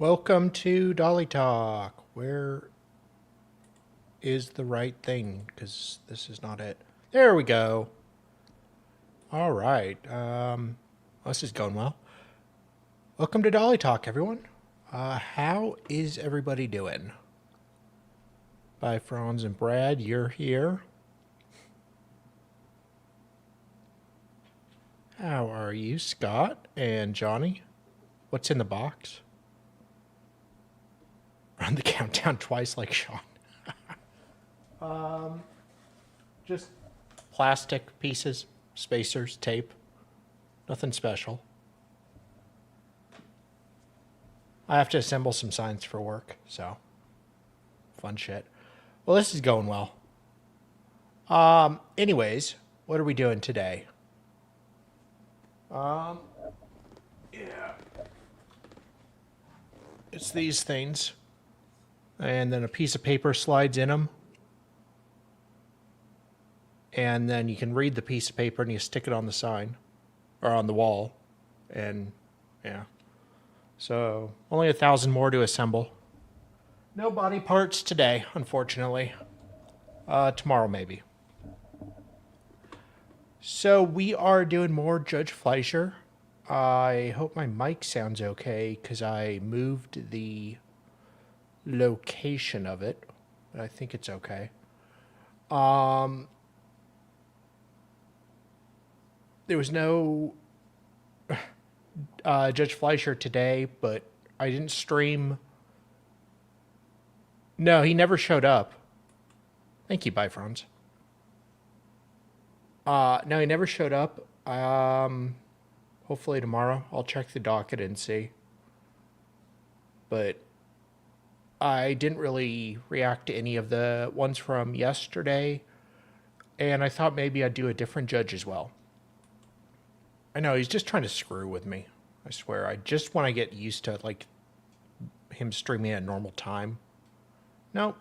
Welcome to Dolly Talk. Where is the right thing? Because this is not it. There we go. All right. This is going well. Welcome to Dolly Talk, everyone. How is everybody doing? Bye, Franz and Brad. You're here. How are you, Scott and Johnny? What's in the box? Run the countdown twice like Sean. Just plastic pieces, spacers, tape. Nothing special. I have to assemble some signs for work, so fun shit. Well, this is going well. Anyways, what are we doing today? Yeah. It's these things. And then a piece of paper slides in them. And then you can read the piece of paper and you stick it on the sign or on the wall. And yeah. So only 1,000 more to assemble. No body parts today, unfortunately. Tomorrow maybe. So we are doing more Judge Fleischer. I hope my mic sounds okay because I moved the location of it, but I think it's okay. There was no Judge Fleischer today, but I didn't stream. No, he never showed up. Thank you, bye, Franz. No, he never showed up. Hopefully tomorrow. I'll check the docket and see. But I didn't really react to any of the ones from yesterday, and I thought maybe I'd do a different judge as well. I know, he's just trying to screw with me. I swear, I just want to get used to, like, him streaming at normal time. Nope.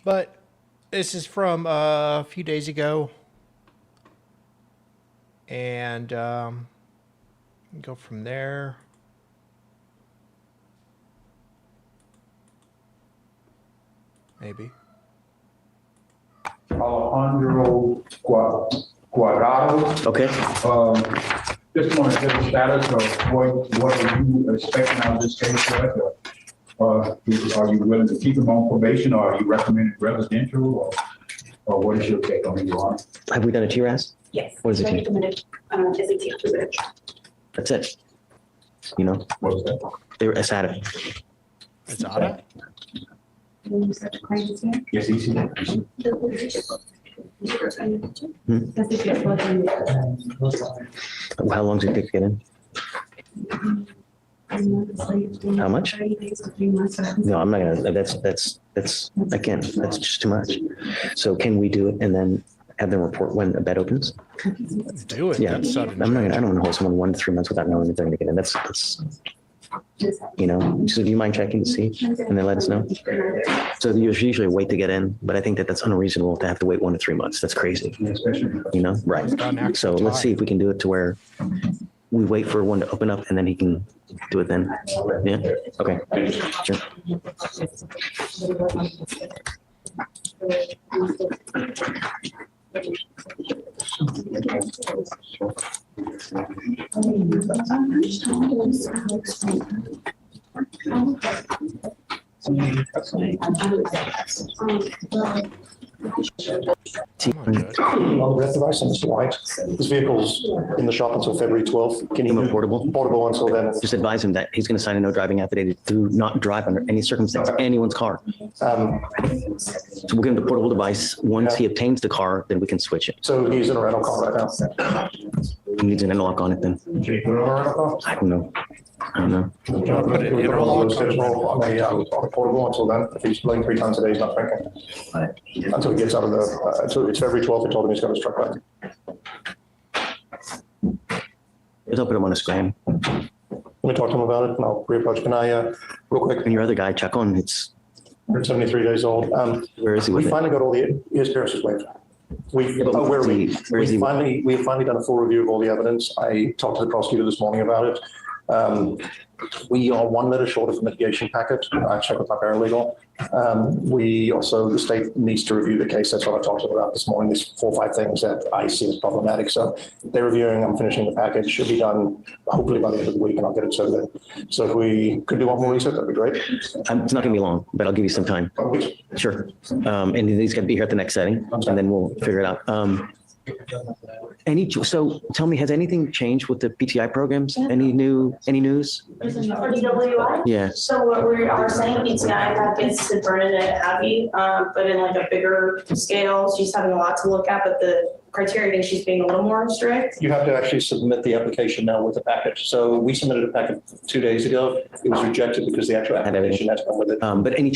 But this is from a few days ago. And go from there. Maybe. Alejandro Guardado. Okay. Just want to get a status of what are you expecting out of this case, Judge? Are you willing to keep him on probation, or are you recommending residential, or what is your take on it, Your Honor? Have we done a TRAS? Yes. What is it? Recommended as a tier privilege. That's it. You know, What's that? they're ASADA. It's Ada? Yes, easy. How long does it take to get in? How much? No, I'm not gonna, that's, I can't, that's just too much. So can we do it and then have them report when a bed opens? Do it. Yeah, That's sudden I don't change. want to hold someone 1 to 3 months without knowing if they're gonna get in. That's, you know, so do you mind checking to see and then let us know? So there's usually a wait to get in, but I think that that's unreasonable to have to wait 1 to 3 months. That's crazy, you know? Right. So let's see if we can do it to where we wait for one to open up and then he can do it then. Yeah, okay, sure. On the breath device, Mr. White, this vehicle's in the shop until February 12th. Can you give him a portable? Portable until then. Just advise him that he's going to sign a no driving affidavit to not drive under any circumstance anyone's car. So we'll give him the portable device. Once he obtains the car, then we can switch it. So he's in a rental car right now. He needs an interlock on it then. Can you put it on a rental car? I don't know. Put it in or lock on on a portable until then. If he's playing 3 times a day, he's not drinking. Until he gets out of the, until it's February 12th, I told him he's got his truck back. Just open him on a scram. Let me talk to him about it and I'll reapproach. Can I, real quick, And your other guy, check on, it's, 73 days old. where is he We with it? finally got all his clearances waived. We've Yeah, but where is he? we've finally done a full review of all the evidence. I talked to the prosecutor this morning about it. We are one letter short of the mitigation packet. I checked with my paralegal. The state needs to review the case. That's what I talked about this morning. There's 4 or 5 things that I see as problematic. So they're reviewing, I'm finishing the package. Should be done hopefully by the end of the week, and I'll get it to them. So if we could do one more reset, that'd be great. It's not going to be long, but I'll give you some time. Sure. And he's going to be here at the next setting, and then we'll figure it out. So tell me, has anything changed with the PTI programs? Any news? For DWI? Yeah. So what we are saying, PTI packets to Bernadette and Abby, but in like a bigger scale. She's having a lot to look at, but the criteria, I think she's being a little more strict. You have to actually submit the application now with the package. So we submitted a packet 2 days ago. It was rejected because the actual application has come with it. But any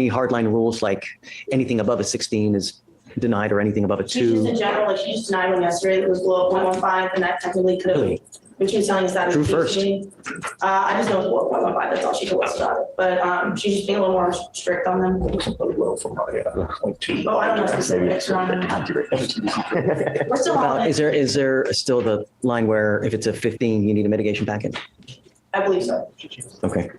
hardline rules, like anything above a 16 is denied, or anything above a 2? She's just in general, like she just denied one yesterday that was below 0.15, and that technically could have, Really? when she was telling us that. True first. I just know it's below 0.15, that's all she told us about it. But she's just being a little more strict on them. Oh, I don't know specifics on them. We're still on it. Is there still the line where if it's a 15, you need a mitigation packet? I believe so. Okay.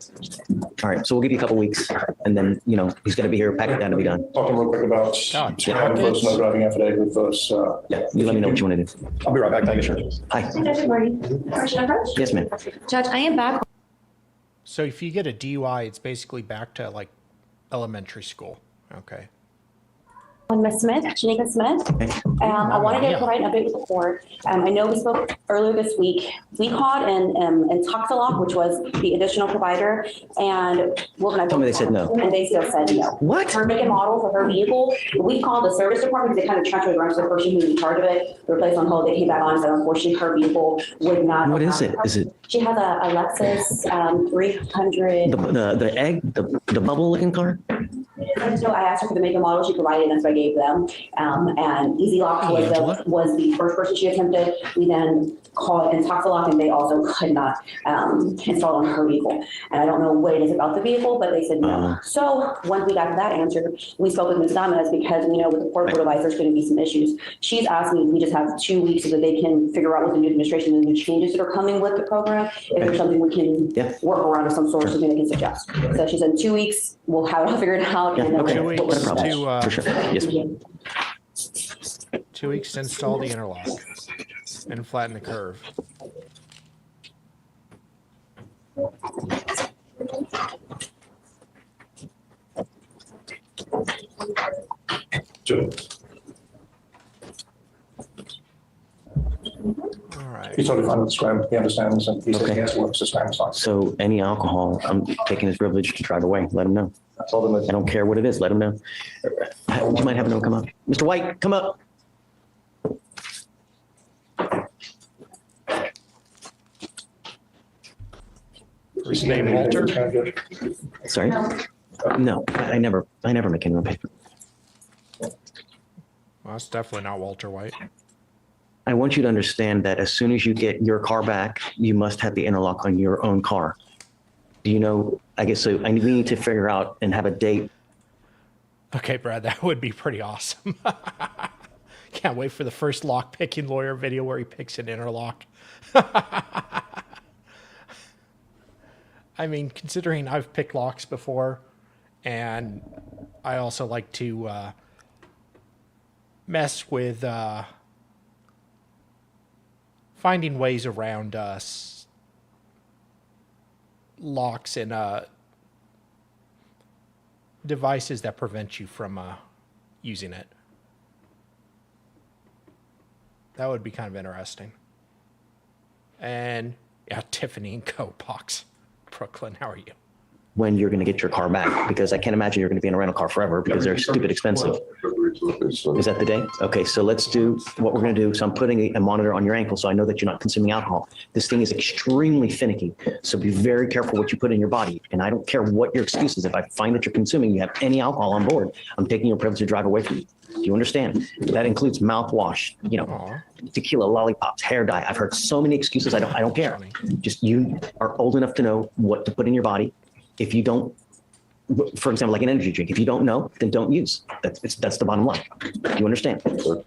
All right. So we'll give you a couple weeks, and then, he's going to be here, packet down to be done. Talking real quick about having those no driving affidavit with those. Yeah. You let me know what you want to do. I'll be right back. Thank you, sir. Hi. Good morning. Yes, ma'am. Judge, I am back. So if you get a DUI, it's basically back to like elementary school. Okay. On Ms. Smith, Shanika Smith. I wanted to provide an update with the court. I know we spoke earlier this week. We called and Toxalock, which was the additional provider, and Tell me they said no. And they still said no. What? Her make and model for her vehicle. We called the service department because they kind of transferred around to the person who was in charge of it. They were placed on hold. They came back on and said, unfortunately, her vehicle would not. What is it? Is it She has a Lexus 300. the egg, the bubble looking car? So I asked her for the make and model. She provided, and so I gave them. And Easy Lock was the first person she attempted. We then called Toxalock, and they also could not install on her vehicle. And I don't know what it is about the vehicle, but they said no. So once we got that answer, we spoke with Ms. Gomez because we know with the portable device there's going to be some issues. She's asking if we just have 2 weeks so that they can figure out with the new administration and the new changes that are coming with the program, if there's something we can work around of some sort, something they can suggest. So she said 2 weeks, we'll have it all figured out. Yeah, and then okay. 2 weeks For sure. Yes. 2 weeks to install the interlock and flatten the curve. All right. He's totally fine with the scram. He understands, and he says Okay. yes, works the scram fine. So any alcohol, I'm taking his privilege to drive away. Let him know. I told him that. I don't care what it is. Let him know. Would you mind having him come up? Mr. White, come up. First name Walter. Sorry? No, I never make anyone pay. Well, it's definitely not Walter White. I want you to understand that as soon as you get your car back, you must have the interlock on your own car. Do you know, I guess so we need to figure out and have a date. Okay, Brad, that would be pretty awesome. Can't wait for the first lock picking lawyer video where he picks an interlock. I mean, considering I've picked locks before, and I also like to mess with finding ways around locks and devices that prevent you from using it. That would be kind of interesting. And yeah, Tiffany and Co. Box. Brooklyn, how are you? When you're going to get your car back, because I can't imagine you're going to be in a rental car forever because they're stupid expensive. Is that the day? Okay, so let's do what we're going to do. So I'm putting a monitor on your ankle so I know that you're not consuming alcohol. This thing is extremely finicky, so be very careful what you put in your body. And I don't care what your excuse is. If I find that you're consuming, you have any alcohol on board, I'm taking your privilege to drive away from you. Do you understand? That includes mouthwash, tequila, lollipops, hair dye. I've heard so many excuses. I don't care. Just you are old enough to know what to put in your body. If you don't for example, like an energy drink. If you don't know, then don't use. That's the bottom line. Do you understand?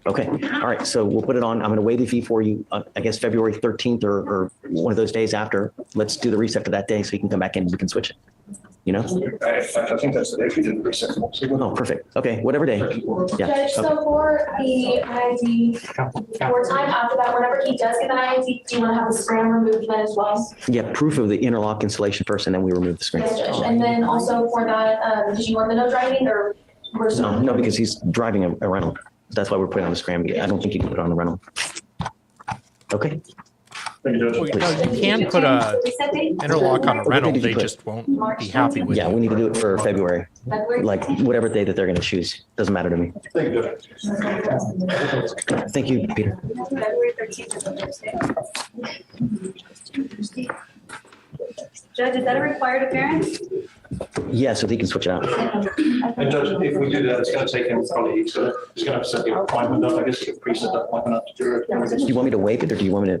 Okay. All right. So we'll put it on. I'm going to waive the fee for you, I guess, February 13th or one of those days after. Let's do the reset for that day so you can come back in and we can switch it. You know? I think that's the day we did the reset. Oh, perfect. Okay. Whatever day. Yeah. Judge, so for the IIT, for time after that, whenever he does get an IIT, do you want to have the scram removed then as well? Yeah. Proof of the interlock installation first, and then we remove the screen. Yes, Judge. And then also for that, did you want the no driving or? No, because he's driving a rental. That's why we're putting on the scram. I don't think you can put it on the rental. Okay. Thank you, Judge. Well, no, you can put a interlock on a rental. did you They put? just won't be happy with Yeah, it. we need to do it for February, like whatever day that they're going to choose. Doesn't matter to me. Thank you, Judge. Thank you, Peter. February 13th is a Thursday. Judge, is that a required appearance? Yeah, so he can switch it out. And Judge, if we do that, it's going to take him probably, he's going to have to set the appointment up. I guess you could pre-set the appointment up to do it. Do you want me to waive it, or do you want to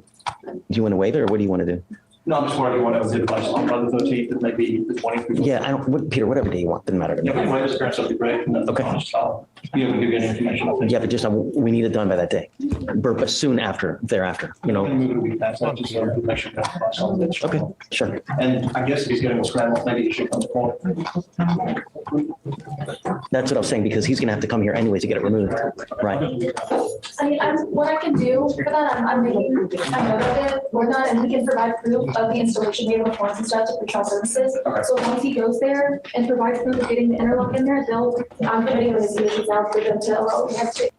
waive it, or what do you want to do? No, I'm just wondering, you want to do it by the 13th, and maybe the 20th. Yeah, Peter, whatever day you want, doesn't matter to Yeah, me. but anyway, this appearance will be great. And then Okay. I'll just be able to give you any information. I think. Yeah, but just we need it done by that day, but soon thereafter. You I'm know. going to move it a week past that, just so we make sure that's on the Okay, sure. And I guess if he's getting a scramble, maybe he should come to court. That's what I was saying, because he's going to have to come here anyway to get it removed. Right. I mean, what I can do for that, I'm making a note of it, for that, and we can provide proof of the installation, we have reports and stuff to Patrol Services. Okay. So once he goes there and provides proof of getting the interlock in there, I'm putting in the signatures now for them to allow him to.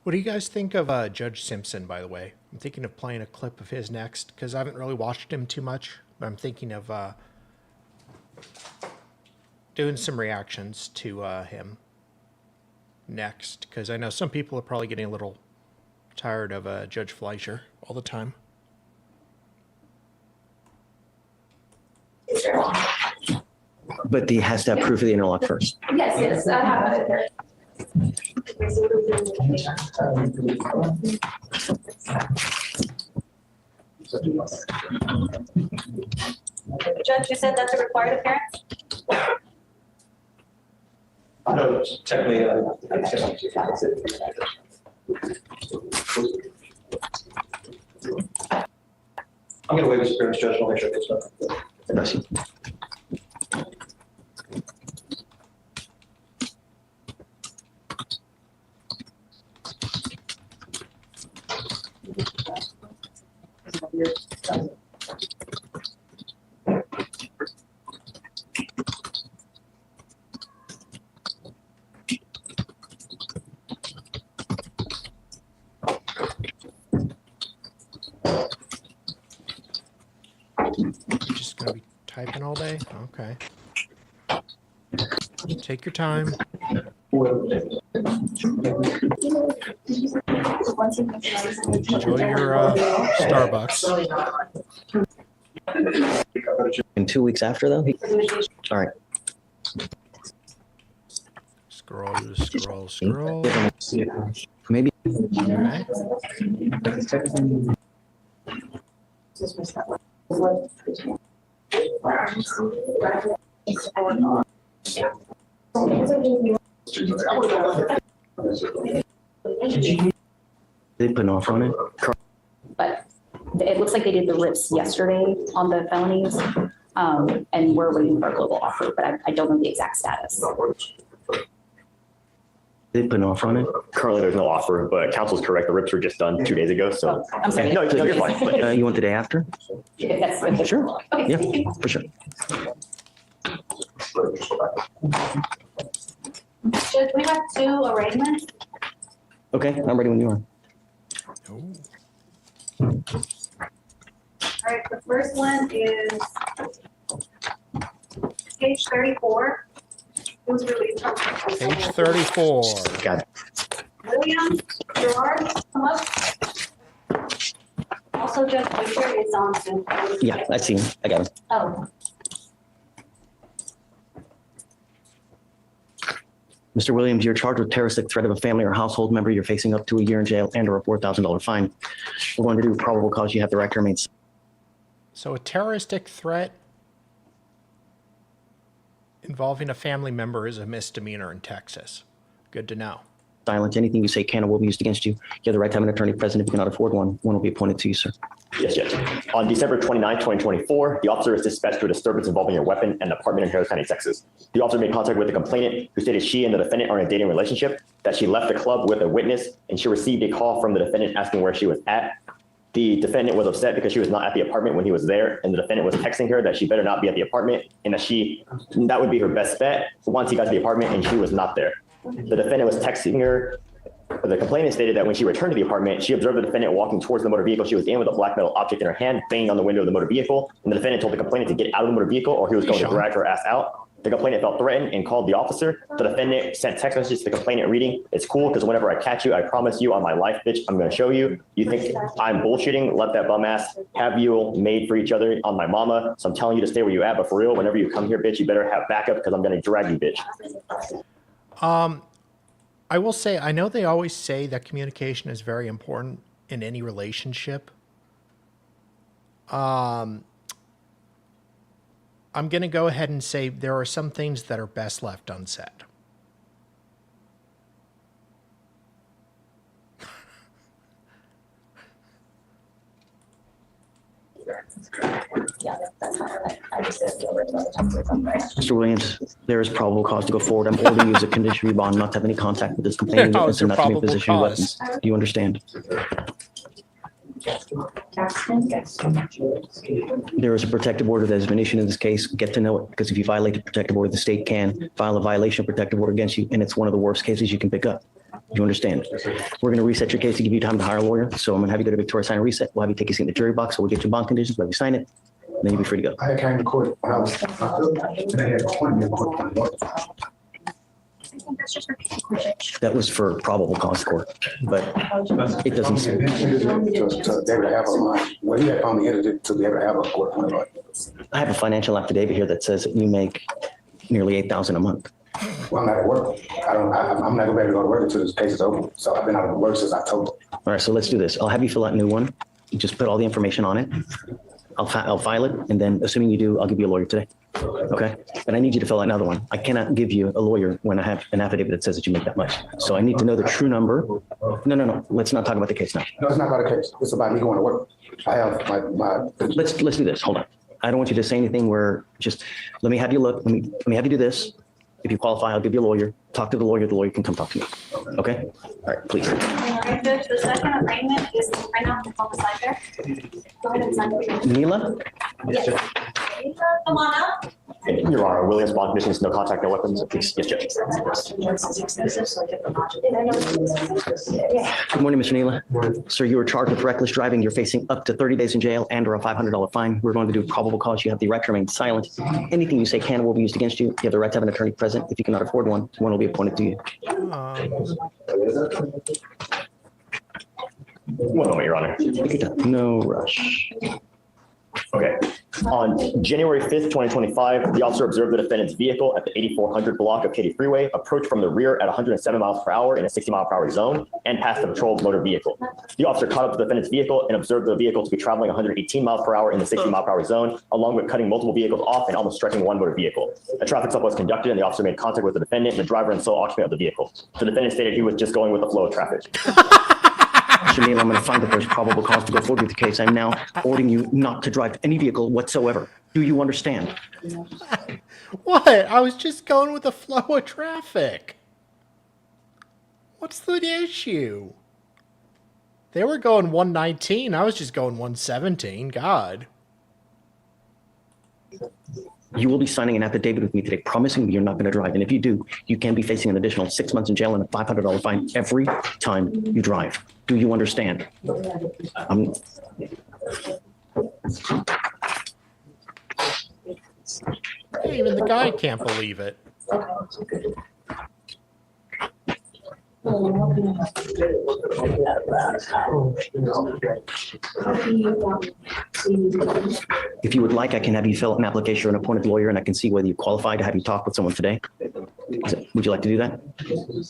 What do you guys think of Judge Simpson, by the way? I'm thinking of playing a clip of his next, because I haven't really watched him too much. But I'm thinking of doing some reactions to him next, because I know some people are probably getting a little tired of Judge Fleischer all the time. But he has to have proof of the interlock first. Yes, I have it there. Judge, you said that's a required appearance? No, technically, I'm going to waive his appearance, Judge. I'll make sure it gets done. Bless you. Just gonna be typing all day? Okay. Take your time. Enjoy your Starbucks. In 2 weeks after, though? All right. Scroll. Maybe. Okay. They put an offer on it? But it looks like they did the rips yesterday on the felonies. And we're waiting for a global offer, but I don't know the exact status. They put an offer on it? Currently, there's no offer, but counsel's correct. The rips were just done 2 days ago, so. I'm sorry. No, you're fine. You want the day after? If that's- Sure. Okay, Yeah, thank you. for sure. Judge, we have 2 arraignments. Okay, I'm ready when you are. Oh, All right, the first one is page 34. It was released from. page 34. Got it. William, Gerard, come up. Also, Judge Fleischer is on Zoom. Yeah, I see him. I got him. Oh, Mr. Williams, you're charged with terroristic threat of a family or household member. You're facing up to a year in jail and or a $4,000 fine. We're going to do probable cause. You have the right to remain. So a terroristic threat Involving a family member is a misdemeanor in Texas. Good to know. Silence. Anything you say can or will be used against you. You have the right to have an attorney present. If you cannot afford one, one will be appointed to you, sir. Yes, Judge. On December 29, 2024, the officer is dispatched to a disturbance involving a weapon in an apartment in Harris County, Texas. The officer made contact with the complainant, who stated she and the defendant are in a dating relationship, that she left the club with a witness, and she received a call from the defendant asking where she was at. The defendant was upset because she was not at the apartment when he was there, and the defendant was texting her that she better not be at the apartment, and that would be her best bet once he got to the apartment, and she was not there. The defendant was texting her. The complainant stated that when she returned to the apartment, she observed the defendant walking towards the motor vehicle she was in with a black metal object in her hand, banging on the window of the motor vehicle. And the defendant told the complainant to get out of the motor vehicle or he was going to drag her ass out. The complainant felt threatened and called the officer. The defendant sent text messages to the complainant reading, "It's cool because whenever I catch you, I promise you on my life, bitch, I'm going to show you. You think I'm bullshitting? Let that bum ass have you made for each other on my mama. So I'm telling you to stay where you at. But for real, whenever you come here, bitch, you better have backup because I'm going to drag you, bitch." I will say, I know they always say that communication is very important in any relationship. I'm going to go ahead and say there are some things that are best left unsaid. Mr. Williams, there is probable cause to go forward. I'm ordering you as a condition of your bond not to have any contact with this complaining Yeah, witness and not to be in possession of cause. weapons. Do you understand? There is a protective order that has been issued in this case. Get to know it, because if you violate the protective order, the state can file a violation of protective order against you, and it's one of the worst cases you can pick up. Do you understand? We're going to reset your case to give you time to hire a lawyer. So I'm going to have you go to Victoria, sign a reset. We'll have you take a seat in the jury box. So we'll get your bond conditions. We'll have you sign it. And then you'll be free to go. I came to court when I was, I had 20 in court. That was for probable cause court, but it doesn't say. To be able to have a, well, he had found the entity to be able to have a court. I have a financial affidavit here that says that you make nearly $8,000 a month. Well, I'm not at work. I'm not going to be able to go to work until this case is over. So I've been out of work since October. All right, so let's do this. I'll have you fill out a new one. You just put all the information on it. I'll file it, and then assuming you do, I'll give you a lawyer today. Okay? But I need you to fill out another one. I cannot give you a lawyer when I have an affidavit that says that you make that much. So I need to know the true number. No. Let's not talk about the case now. No, it's not about a case. It's about me going to work. I have my Let's do this. Hold on. I don't want you to say anything where just let me have you look. Let me have you do this. If you qualify, I'll give you a lawyer. Talk to the lawyer. The lawyer can come talk to me. Okay? All right, please. All right, Judge, the second arraignment is right now on the side there. Go ahead and sign it. Neela? Yes. Come on up. Your Honor, Williams bond conditions, no contact, no weapons. Yes, Judge. Good morning, Mr. Neela. Sir, you were charged with reckless driving. You're facing up to 30 days in jail and or a $500 fine. We're going to do probable cause. You have the right to remain silent. Anything you say can or will be used against you. You have the right to have an attorney present. If you cannot afford one will be appointed to you. One moment, Your Honor. Take your time. No rush. Okay. On January 5th, 2025, the officer observed the defendant's vehicle at the 8400 block of Katy Freeway approach from the rear at 107 miles per hour in a 60 mile per hour zone and passed the patrolled motor vehicle. The officer caught up to the defendant's vehicle and observed the vehicle to be traveling 118 miles per hour in the 60 mile per hour zone, along with cutting multiple vehicles off and almost striking one motor vehicle. A traffic stop was conducted and the officer made contact with the defendant, the driver, and sole occupant of the vehicle. The defendant stated he was just going with the flow of traffic. Mr. Neela, I'm going to find that there's probable cause to go forward with the case. I'm now ordering you not to drive any vehicle whatsoever. Do you understand? What? I was just going with the flow of traffic. What's the issue? They were going 119. I was just going 117. God. You will be signing an affidavit with me today promising you're not going to drive. And if you do, you can be facing an additional 6 months in jail and a $500 fine every time you drive. Do you understand? Even the guy can't believe it. If you would like, I can have you fill out an application for an appointed lawyer, and I can see whether you qualify to have you talk with someone today. Would you like to do that?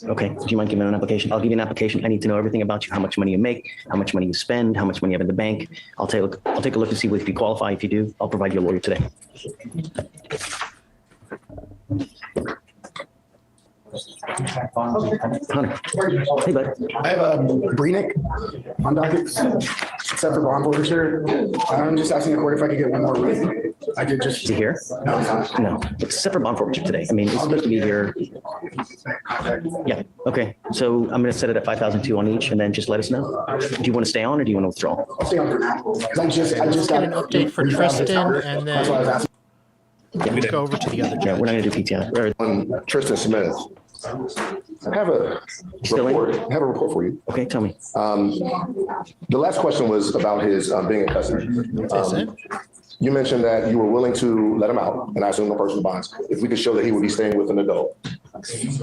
Okay. Would you mind giving an application? I'll give you an application. I need to know everything about you, how much money you make, how much money you spend, how much money you have in the bank. I'll take a look to see if you qualify. If you do, I'll provide you a lawyer today. Hunter. Hey, bud. I have Breenick on docket, except for bond forfeiture. I'm just asking the court if I could get one more week. I could just. Is he here? No, it's not. No, it's separate bond forfeiture today. I mean, he's supposed to be here. Yeah, okay. So I'm gonna set it at 5,002 on each and then just let us know. Do you want to stay on or do you want to withdraw? I'll stay on for now. 'Cause I just Let's got get an update for Tristan and That's why I was then asking. let's go over to the other Yeah, we're not judge. gonna do PTI. Or- Tristan Smith. I have a Still in? report. I have a report for you. Okay, tell me. The last question was about his being in custody. Is it? You mentioned that you were willing to let him out, and I assume no personal bonds, if we could show that he would be staying with an adult.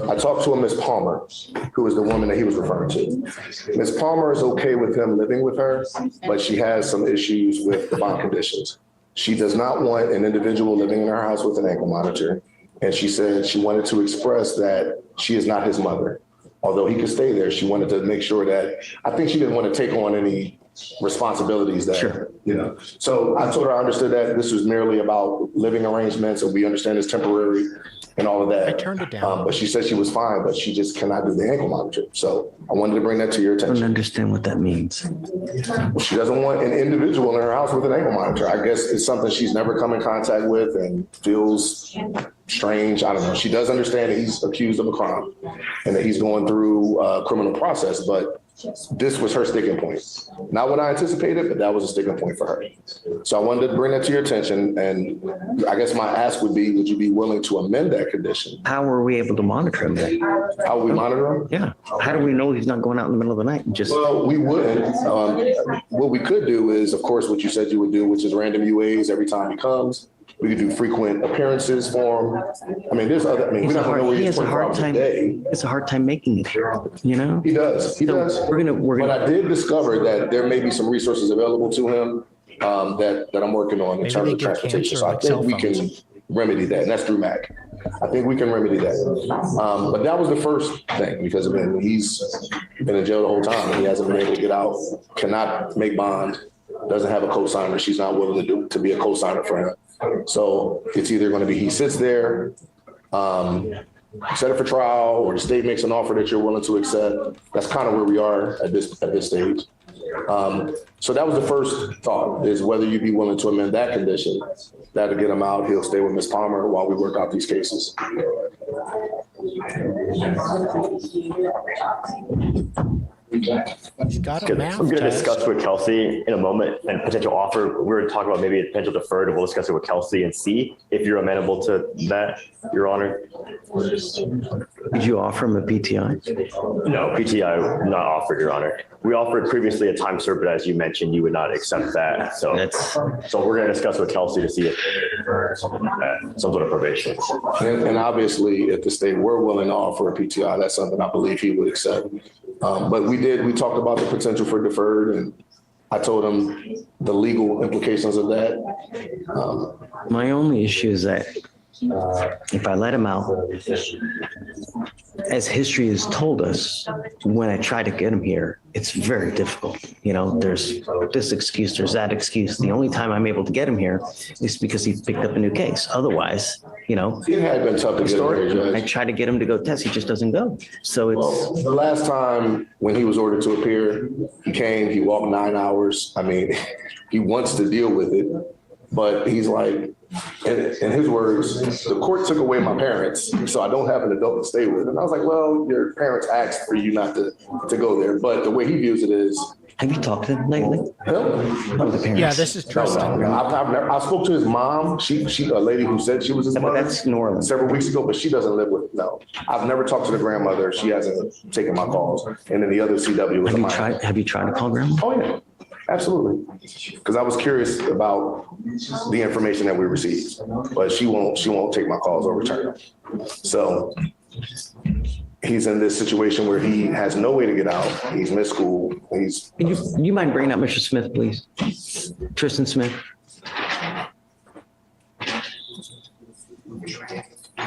I talked to a Miss Palmer, who is the woman that he was referring to. Miss Palmer is okay with him living with her, but she has some issues with the bond conditions. She does not want an individual living in her house with an ankle monitor. And she said she wanted to express that she is not his mother. Although he could stay there, she wanted to make sure that, I think she didn't want to take on any responsibilities that, Sure. you know. So I told her I understood that this was merely about living arrangements and we understand it's temporary and all of that. I turned it down. But she said she was fine, but she just cannot do the ankle monitor. So I wanted to bring that to your I don't attention. understand what that means. She doesn't want an individual in her house with an ankle monitor. I guess it's something she's never come in contact with and feels strange. I don't know. She does understand that he's accused of a crime and that he's going through a criminal process, but this was her sticking point. Not what I anticipated, but that was a sticking point for her. So I wanted to bring that to your attention. And I guess my ask would be, would you be willing to amend that condition? How are we able to monitor him then? How would we monitor him? Yeah. How do we know he's not going out in the middle of the night and just? Well, we wouldn't. What we could do is, of course, what you said you would do, which is random UAs every time he comes. We could do frequent appearances for him. I mean, there's other, I mean, we don't know where He he's has a 24 hard hours a time. day. It's a hard time making it here, you know? He does. He So does. we're But gonna. I did discover that there may be some resources available to him that I'm working on in Maybe terms they of give transportation. cancer So I like think cell we can phones. remedy that. And that's through MAC. I think we can remedy that. But that was the first thing because, I mean, he's been in jail the whole time and he hasn't been able to get out, cannot make bond, doesn't have a cosigner. She's not willing to be a cosigner for him. So it's either going to be he sits there, set it for trial, or the state makes an offer that you're willing to accept. That's kind of where we are at this stage. So that was the first thought, is whether you'd be willing to amend that condition. That'll get him out. He'll stay with Ms. Palmer while we work out these cases. He's got a Good. math I'm going to test. discuss with Kelsey in a moment and potential offer. We're going to talk about maybe a potential deferred. We'll discuss it with Kelsey and see if you're amenable to that, Your Honor. Did you offer him a PTI? No, PTI not offered, Your Honor. We offered previously a time served, but as you mentioned, you would not accept that. So we're going to discuss with Kelsey to see if some sort of probation. And obviously, if the state were willing to offer a PTI, that's something I believe he would accept. But we talked about the potential for deferred, and I told him the legal implications of that. My only issue is that if I let him out, as history has told us, when I try to get him here, it's very difficult. You know, there's this excuse, there's that excuse. The only time I'm able to get him here is because he picked up a new case. Otherwise, you know, It had been tough to get him here, I Judge. try to get him to go test, he just doesn't go. So Well, it's, the last time when he was ordered to appear, he came, he walked 9 hours. I mean, he wants to deal with it, but he's like, in his words, the court took away my parents, so I don't have an adult to stay with. And I was like, well, your parents asked for you not to go there. But the way he views it is, have you talked to him lately? him? Oh, the parents. Yeah, this is Tristan. No, I spoke to his mom. She a lady who said she was his But mother that's New Orleans. several weeks ago, but she doesn't live with, no. I've never talked to the grandmother. She hasn't taken my calls. And then the other CW was mine. Have you tried to call grandma? Oh, yeah, absolutely. Because I was curious about the information that we received, but she won't take my calls or return them. So he's in this situation where he has no way to get out. He's missed school. You mind bringing up Mr. Smith, please? Tristan Smith?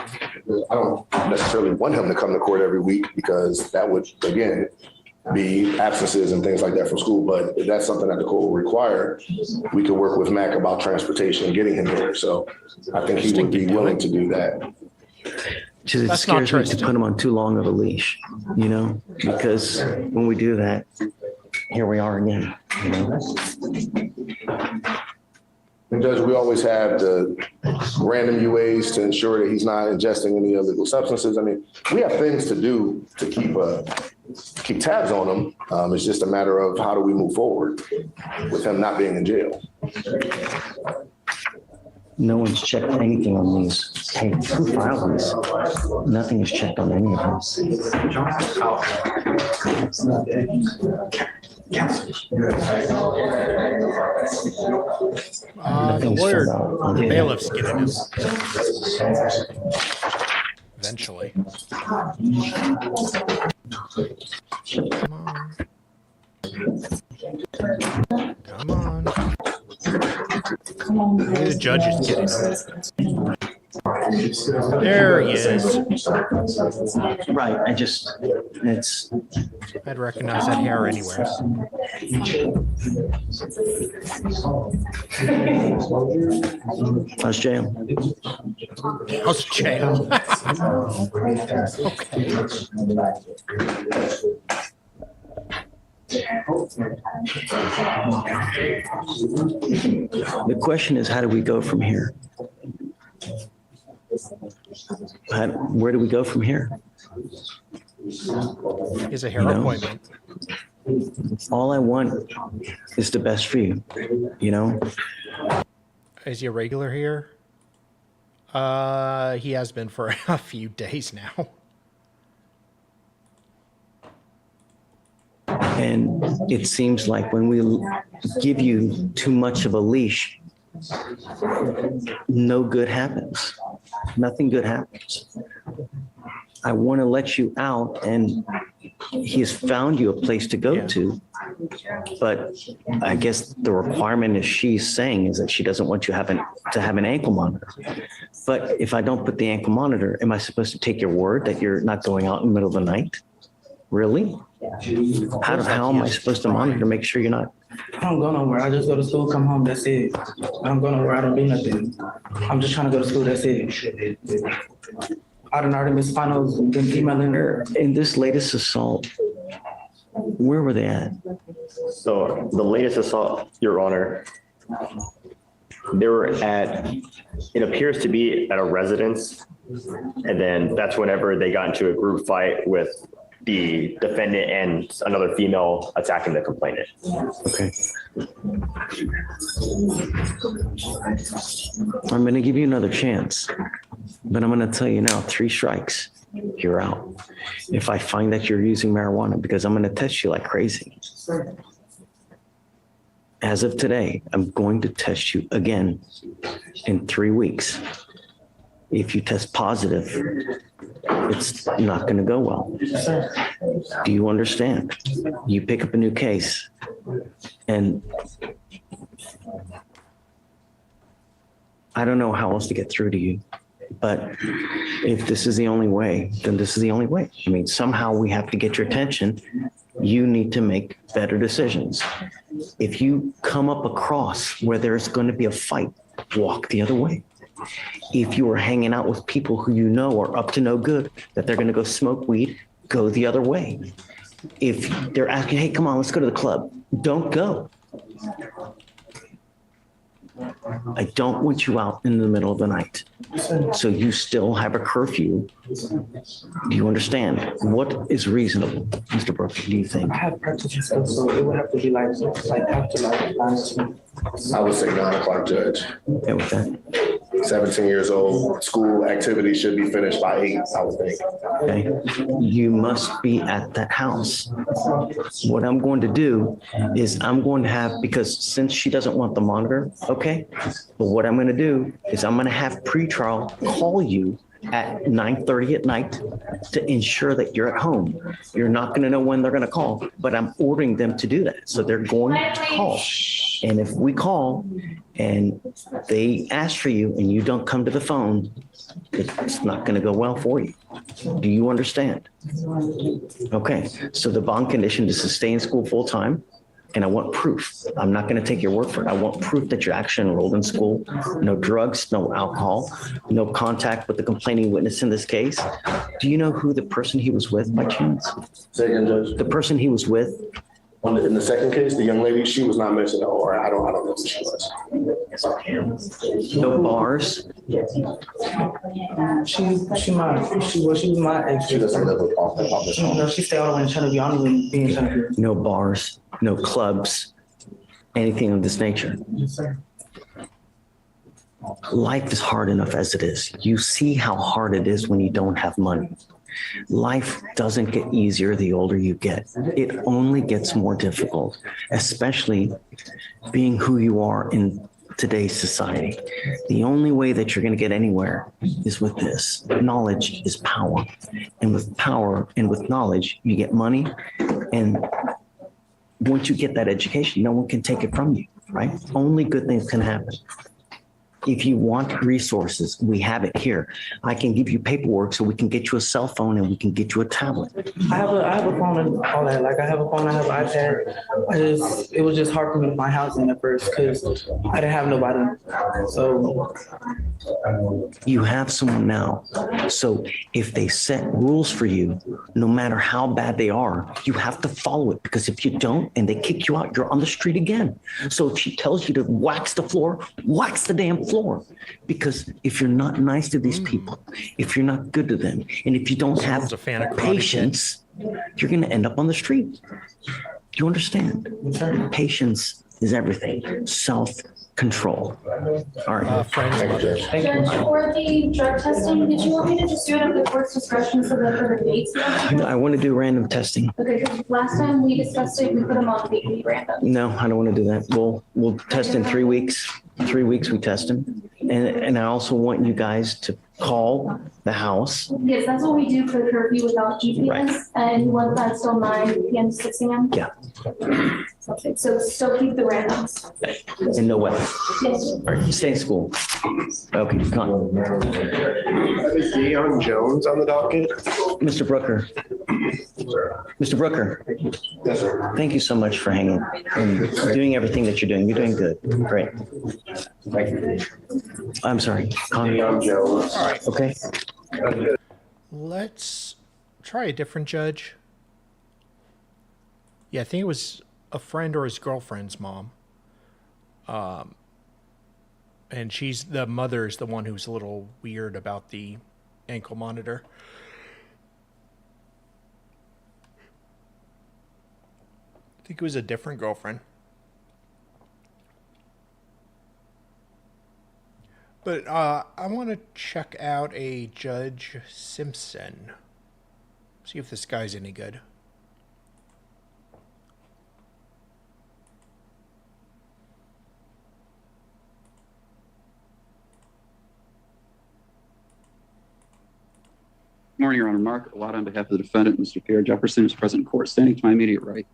I don't necessarily want him to come to court every week because that would, again, be absences and things like that from school. But if that's something that the court will require, we could work with Mac about transportation and getting him here. So I think he would be willing to do that. Just it That's not scares me to Tristan. put him on too long of a leash, you know, because when we do that, here we are again, you know. And Judge, we always have the random UAs to ensure that he's not ingesting any illegal substances. I mean, we have things to do to keep tabs on him. It's just a matter of how do we move forward with him not being in jail. No one's checked anything on these. Hey, who filed these? Nothing is checked on any of them. The lawyer, the bailiff's getting him. Eventually. Come on. Maybe the judge is getting him. There he is. Right, it's. I'd recognize that hair anywhere. How's jail? How's jail? Okay. The question is, how do we go from here? Where do we go from here? Here's a hair appointment. All I want is the best for you, you know? Is he a regular here? He has been for a few days now. And it seems like when we give you too much of a leash, no good happens. Nothing good happens. I want to let you out, and he has found you a place to go to. But I guess the requirement is she's saying is that she doesn't want you to have an ankle monitor. But if I don't put the ankle monitor, am I supposed to take your word that you're not going out in the middle of the night? Really? How am I supposed to monitor to make sure you're not? I don't go nowhere. I just go to school, come home, that's it. I don't go nowhere. I don't do nothing. I'm just trying to go to school, that's it. I done already missed finals, been emailing her. In this latest assault, where were they at? So the latest assault, Your Honor, they were at, it appears to be at a residence. And then that's whenever they got into a group fight with the defendant and another female attacking the complainant. Okay. I'm going to give you another chance, but I'm going to tell you now, 3 strikes, you're out. If I find that you're using marijuana, because I'm going to test you like crazy. As of today, I'm going to test you again in 3 weeks. If you test positive, it's not going to go well. Do you understand? You pick up a new case, and I don't know how else to get through to you, but if this is the only way, then this is the only way. I mean, somehow we have to get your attention. You need to make better decisions. If you come up across where there's going to be a fight, walk the other way. If you are hanging out with people who you know are up to no good, that they're going to go smoke weed, go the other way. If they're asking, hey, come on, let's go to the club, don't go. I don't want you out in the middle of the night. So you still have a curfew. Do you understand? What is reasonable, Mr. Brooks, do you think? I have practice and stuff, so it would have to be like after like 9. I would say 9 o'clock, Judge. Okay with that? 17 years old, school activity should be finished by 8, I would think. Okay, you must be at that house. What I'm going to do is I'm going to have, because since she doesn't want the monitor, okay, but what I'm going to do is I'm going to have pretrial call you at 9:30 at night to ensure that you're at home. You're not going to know when they're going to call, but I'm ordering them to do that. So they're going to call. And if we call and they ask for you and you don't come to the phone, it's not going to go well for you. Do you understand? Okay. So the bond condition is to stay in school full time. And I want proof. I'm not going to take your word for it. I want proof that you're actually enrolled in school. No drugs, no alcohol, no contact with the complaining witness in this case. Do you know who the person he was with by chance? Say again, Judge. The person he was with? In the second case, the young lady, she was not mentioned, or I don't know who she was. No bars? She was my ex. She doesn't live off this home. No, she stayed all the way in Trinity. I don't even be in Trinity. No bars, no clubs, anything of this nature. Yes, sir. Life is hard enough as it is. You see how hard it is when you don't have money. Life doesn't get easier the older you get. It only gets more difficult, especially being who you are in today's society. The only way that you're going to get anywhere is with this. Knowledge is power. And with power and with knowledge, you get money. And once you get that education, no one can take it from you, right? Only good things can happen. If you want resources, we have it here. I can give you paperwork so we can get you a cell phone and we can get you a tablet. I have a phone and all that. Like I have a phone, I have an iPad. It was just hard for me to find housing at first because I didn't have nobody. So you have someone now. So if they set rules for you, no matter how bad they are, you have to follow it, because if you don't and they kick you out, you're on the street again. So if she tells you to wax the floor, wax the damn floor. Because if you're not nice to these people, if you're not good to them, and if you don't have patience, you're going to end up on the street. Do you understand? Patience is everything. Self-control. All right. Judge, for the drug testing, did you want me to just do it at the court's discretion so that for the dates? I want to do random testing. Okay, because last time we discussed it, we put them on weekly random. No, I don't want to do that. We'll test in 3 weeks. 3 weeks we test them. And I also want you guys to call the house. Yes, that's what we do for the curfew without GPS. Right. And once that's still 9 p.m. to 6 a.m. Yeah. Okay, so still keep the randoms. And no weapon. Yes. All right, you stay in school. Okay, come on. Is Leon Jones on the docket? Mr. Brooker. Mr. Brooker. Yes, sir. Thank you so much for hanging and doing everything that you're doing. You're doing good. Great. Thank you. I'm sorry. Leon Jones. All right. Okay. Let's try a different judge. Yeah, I think it was a friend or his girlfriend's mom. And the mother is the one who's a little weird about the ankle monitor. I think it was a different girlfriend. But I want to check out a Judge Simpson. See if this guy's any good. Good morning, Your Honor. Mark Watt on behalf of the defendant, Mr. Pierre Jefferson, is present in court. Standing to my immediate right.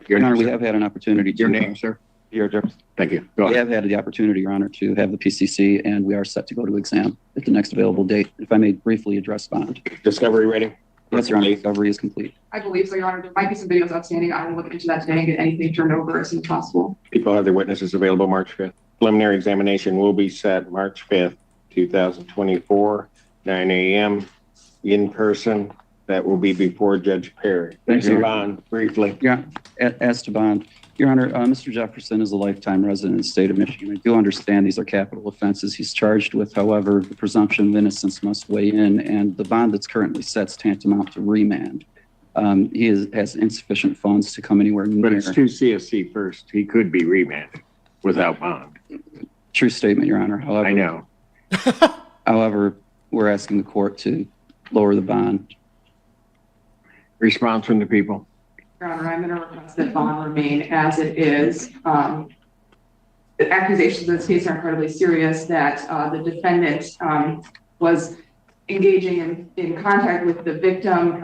Your Honor, we have had an opportunity to... Your name, sir? Pierre Jefferson. Thank you. Go ahead. We have had the opportunity, Your Honor, to have the PCC, and we are set to go to exam at the next available date. If I may briefly address bond. Discovery ready? Yes, Your Honor. Discovery is complete. I believe so, Your Honor. There might be some videos outstanding. I will look into that today and get anything turned over as soon as possible. People have their witnesses available March 5th. Preliminary examination will be set March 5th, 2024, 9 a.m. in person. That will be before Judge Perry. Thank you. Bond, briefly. Yeah, as to bond. Your Honor, Mr. Jefferson is a lifetime resident of the state of Michigan. I do understand these are capital offenses he's charged with. However, the presumption of innocence must weigh in, and the bond that's currently set is tantamount to remand. He has insufficient funds to come anywhere near. But it's 2 CSC first. He could be remanded without bond. True statement, Your Honor. However, I know. However, we're asking the court to lower the bond. Response from the people. Your Honor, I'm going to request that bond remain as it is. The accusations in this case are incredibly serious, that the defendant was engaging in contact with the victim,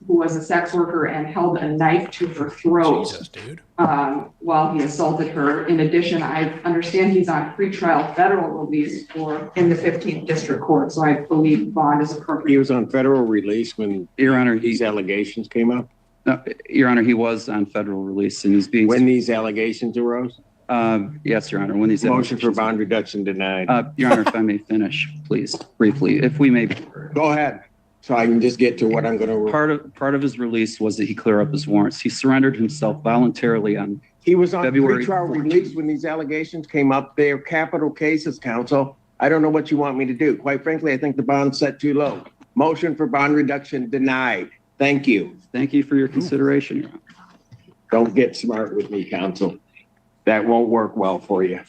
who was a sex worker, and held a knife to her throat. Jesus, dude. While he assaulted her. In addition, I understand he's on pretrial federal release in the 15th District Court, so I believe bond is appropriate. He was on federal release when Your Honor, these allegations came up? No, Your Honor, he was on federal release and he's being. When these allegations arose? Yes, Your Honor, when these. Motion for bond reduction denied. Your Honor, if I may finish, please, briefly, if we may. Go ahead, so I can just get to what I'm going to. Part of his release was that he clear up his warrants. He surrendered himself voluntarily on. He was on February pretrial release when these allegations came up. They're capital cases, counsel. I don't know what you want me to do. Quite frankly, I think the bond's set too low. Motion for bond reduction denied. Thank you. Thank you for your consideration, Your Honor. Don't get smart with me, counsel. That won't work well for you.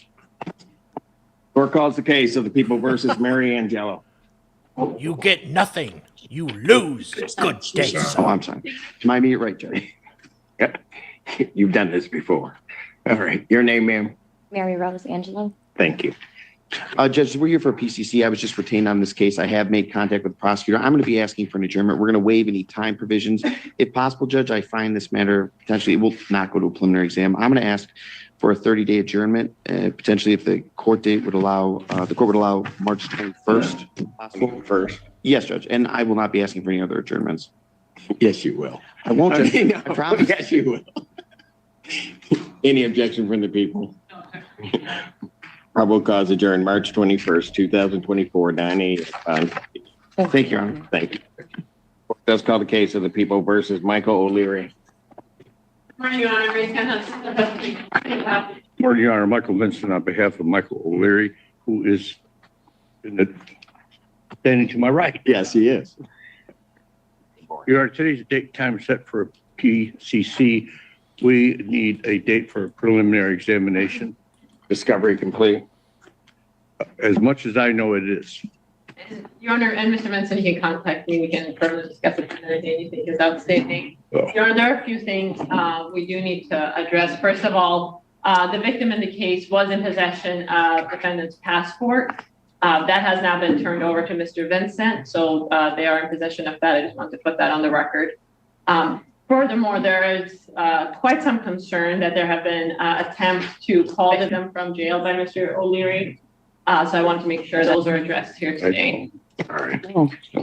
Court calls the case of the people versus Mary Angelo. You get nothing. You lose. Good day, sir. Oh, I'm sorry. My me right, Judge. You've done this before. All right. Your name, ma'am? Mary Rose Angelo. Thank you. Judge, we're here for PCC. I was just retained on this case. I have made contact with the prosecutor. I'm going to be asking for an adjournment. We're going to waive any time provisions. If possible, Judge, I find this matter potentially, it will not go to a preliminary exam. I'm going to ask for a 30-day adjournment, potentially if the court date would allow, the court would allow March 21st. Possible. First. Yes, Judge, and I will not be asking for any other adjournments. Yes, you will. I won't, Judge. No, I promise. Yes, you will. Any objection from the people? Probable cause adjourned March 21st, 2024, 9 a.m. Thank you, Your Honor. Thank you. Let's call the case of the people versus Michael O'Leary. Morning, Your Honor. Morning, Your Honor. Michael Vincent on behalf of Michael O'Leary, who is standing to my right. Yes, he is. Your Honor, today's date time set for PCC. We need a date for a preliminary examination. Discovery complete. As much as I know, it is. Your Honor, and Mr. Benson, you can contact me. We can further discuss it if anything you think is outstanding. Oh. Your Honor, there are a few things we do need to address. First of all, the victim in the case was in possession of defendant's passport. That has now been turned over to Mr. Vincent, so they are in possession of that. I just want to put that on the record. Furthermore, there is quite some concern that there have been attempts to call them from jail by Mr. O'Leary. So I want to make sure those are addressed here today. All right.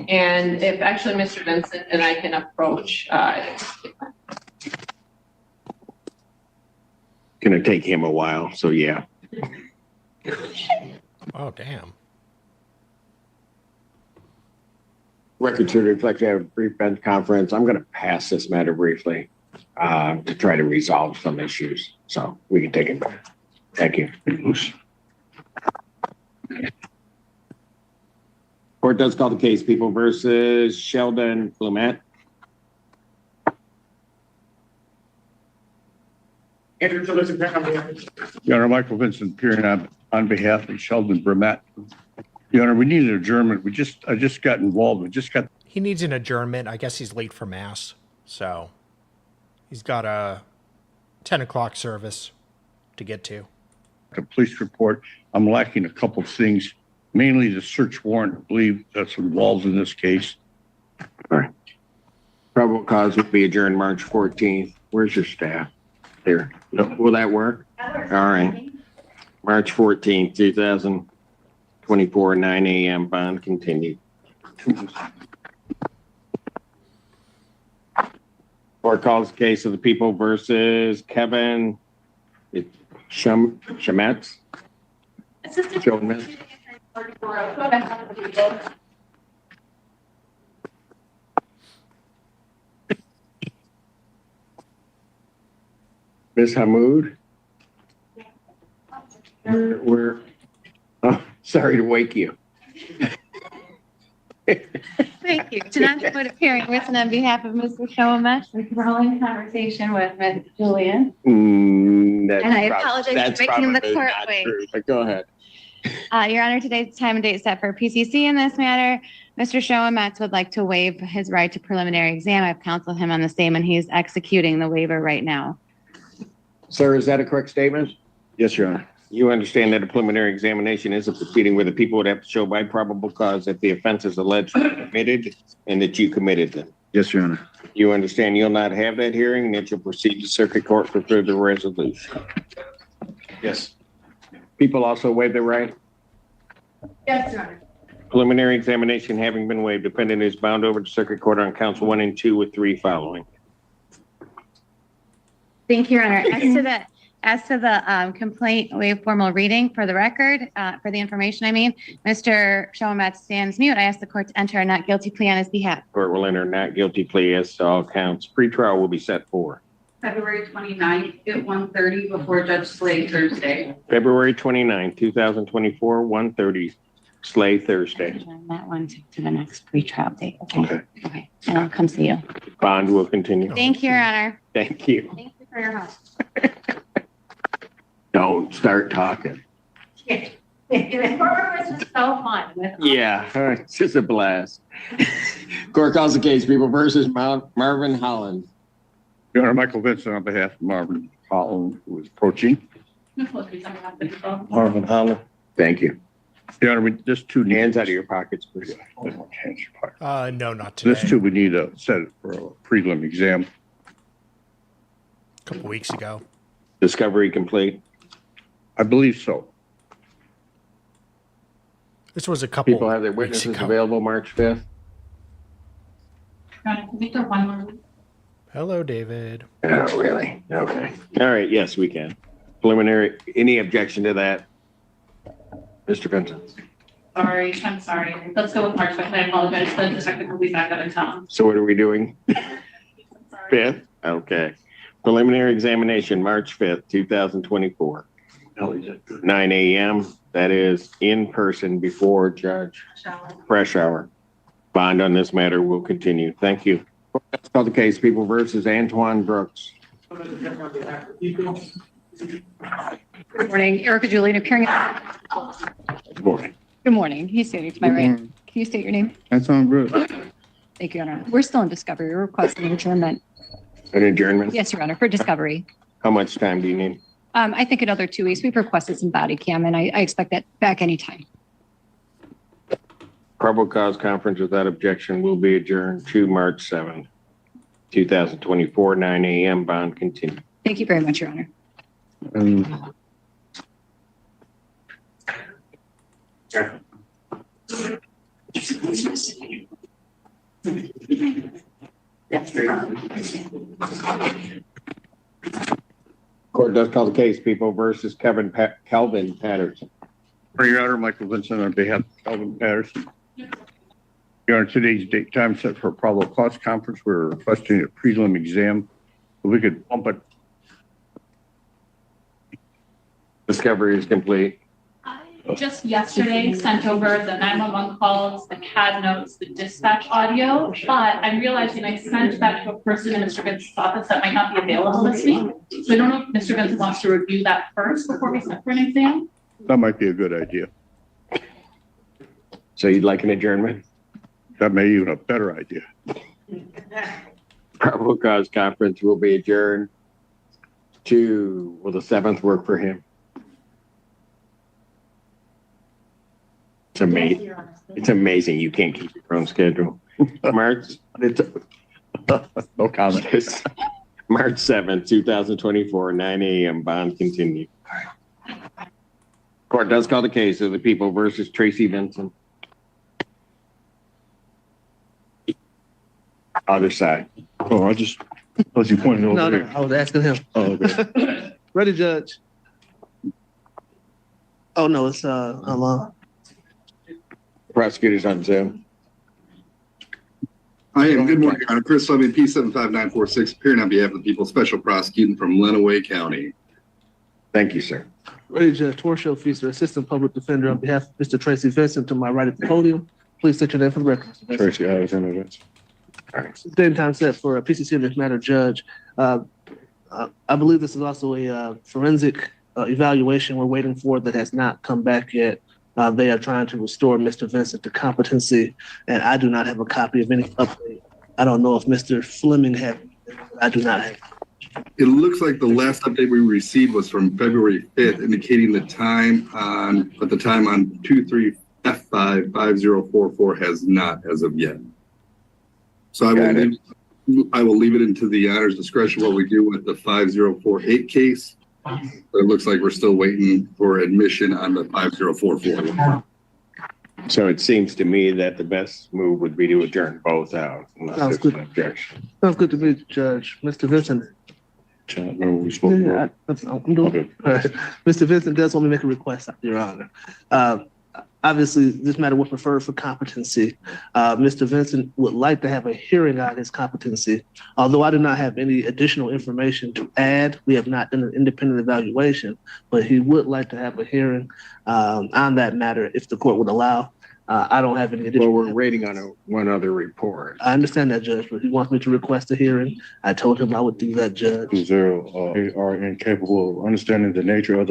And if actually Mr. Vincent and I can approach. Gonna take him a while, so yeah. Oh, damn. Record to reflect, we have a brief bench conference. I'm going to pass this matter briefly to try to resolve some issues. So we can take it back. Thank you. Court does call the case People versus Sheldon Blumet. Your Honor, Michael Vincent appearing on behalf of Sheldon Blumet. Your Honor, we need an adjournment. I just got involved. He needs an adjournment. I guess he's late for mass, so he's got a 10 o'clock service to get to. A police report. I'm lacking a couple of things, mainly the search warrant. I believe that's involved in this case. All right. Probable cause will be adjourned March 14th. Where's your staff? There. Will that work? All right. March 14th, 2024, 9 a.m. Bond continued. Court calls the case of the People versus Kevin Shametz. Ms. Hamoud? We're sorry to wake you. Thank you. Tonight's court appearing written on behalf of Mr. Showamesh and following conversation with Ms. Julian. And I apologize for making the court wait. But go ahead. Your Honor, today's time and date set for PCC in this matter. Mr. Showamesh would like to waive his right to preliminary exam. I've counseled him on the same, and he's executing the waiver right now. Sir, is that a correct statement? Yes, Your Honor. You understand that a preliminary examination is a proceeding where the people would have to show by probable cause that the offense is alleged committed and that you committed them. Yes, Your Honor. You understand you'll not have that hearing and that you'll proceed to circuit court for further resolution. Yes. People also waive their right. Yes, Your Honor. Preliminary examination having been waived, defendant is bound over to circuit court on counts 1 and 2 with 3 following. Thank you, Your Honor. As to the complaint, waive formal reading for the record, for the information, Mr. Schoenmatz stands mute. I ask the court to enter a not guilty plea on his behalf. Court will enter not guilty plea as to all counts. Pretrial will be set for February 29th at 1:30 before Judge Slay Thursday. February 29, 2024, 1:30, Slay Thursday. That one to the next pretrial date. Okay. And I'll come see you. Bond will continue. Thank you, Your Honor. Thank you. Thank you for your help. Don't start talking. It was just so fun. Yeah, it's just a blast. Court calls the case, People versus Marvin Holland. Your Honor, Michael Vincent on behalf of Marvin Holland, who is approaching. Marvin Holland. Thank you. Your Honor, just two. Hands out of your pockets, please. No, not today. This too, we need to set it for a prelim exam. A couple weeks ago. Discovery complete. I believe so. This was a couple. People have their witnesses available March 5th. Hello, David. Oh, really? Okay. All right. Yes, we can. Preliminary. Any objection to that? Mr. Vincent. Sorry, I'm sorry. Let's go with March 5th. I apologize. The technical will be back out of town. So what are we doing? 5th? Okay. Preliminary examination, March 5th, 2024. 9 a.m. That is in person before Judge Fleischer. Bond on this matter will continue. Thank you. Let's call the case, People versus Antoine Brooks. Good morning. Erica Julian appearing. Good morning. Good morning. He's standing to my right. Can you state your name? Antoine Brooks. Thank you, Your Honor. We're still in discovery. We're requesting an adjournment. An adjournment? Yes, Your Honor, for discovery. How much time do you need? I think another 2 weeks. We've requested some body cam, and I expect that back anytime. Probable cause conference without objection will be adjourned to March 7th, 2024, 9 a.m. Bond continue. Thank you very much, Your Honor. Court does call the case, People versus Calvin Patterson. For Your Honor, Michael Vincent on behalf of Calvin Patterson. Your Honor, today's date time set for a probable cause conference. We're requesting a prelim exam. If we could bump it. Discovery is complete. Just yesterday sent over the 911 calls, the CAD notes, the dispatch audio, but I'm realizing I sent that to a person in Mr. Vincent's office that might not be available this week. So I don't know if Mr. Vincent wants to review that first before we set for an exam. That might be a good idea. So you'd like an adjournment? That may be even a better idea. Probable cause conference will be adjourned to, will the 7th work for him? It's amazing. It's amazing you can't keep your own schedule. March, no comment. March 7th, 2024, 9 a.m. Bond continue. Court does call the case of the People versus Tracy Vincent. Other side. Oh, I just thought you pointed over No, there. I was asking him. Oh, okay. Ready, Judge? Oh, no, it's online. Prosecutors on Zoom. I am. Good morning, Your Honor. Chris Levy, P75946, appearing on behalf of the People Special Prosecuting from Lenawee County. Thank you, sir. Ready, Judge Torshio Feaster, Assistant Public Defender on behalf of Mr. Tracy Vincent to my right at the podium. Please state your name for the record. Tracy, I was in it. All right. Date and time set for a PCC in this matter, Judge. I believe this is also a forensic evaluation we're waiting for that has not come back yet. They are trying to restore Mr. Vincent to competency, and I do not have a copy of any update. I don't know if Mr. Fleming had, I do not have. It looks like the last update we received was from February 5th, indicating the time on, but the time on 23F55044 has not as of yet. So I will leave it into the Honor's discretion what we do with the 5048 case. It looks like we're still waiting for admission on the 5044. So it seems to me that the best move would be to adjourn both out. Unless Sounds there's good. an objection. Sounds good to me, Judge. Mr. Vincent, Remember we spoke about. I'm doing it. Mr. Vincent does want me to make a request, Your Honor. Obviously, this matter was referred for competency. Mr. Vincent would like to have a hearing on his competency. Although I do not have any additional information to add, we have not done an independent evaluation, but he would like to have a hearing on that matter if the court would allow. I don't have any additional. Well, we're waiting on one other report. I understand that, Judge, but he wants me to request a hearing. I told him I would do that, Judge. They are incapable of understanding the nature and